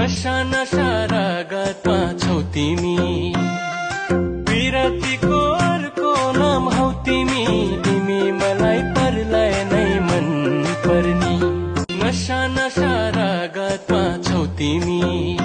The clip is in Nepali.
नशा नशा रगतमा छौ तिमी, विरतीको अर्को नाम हौ तिमी, तिमी मलाई परलाई नै मन पर्नी। नशा नशा रगतमा छौ तिमी।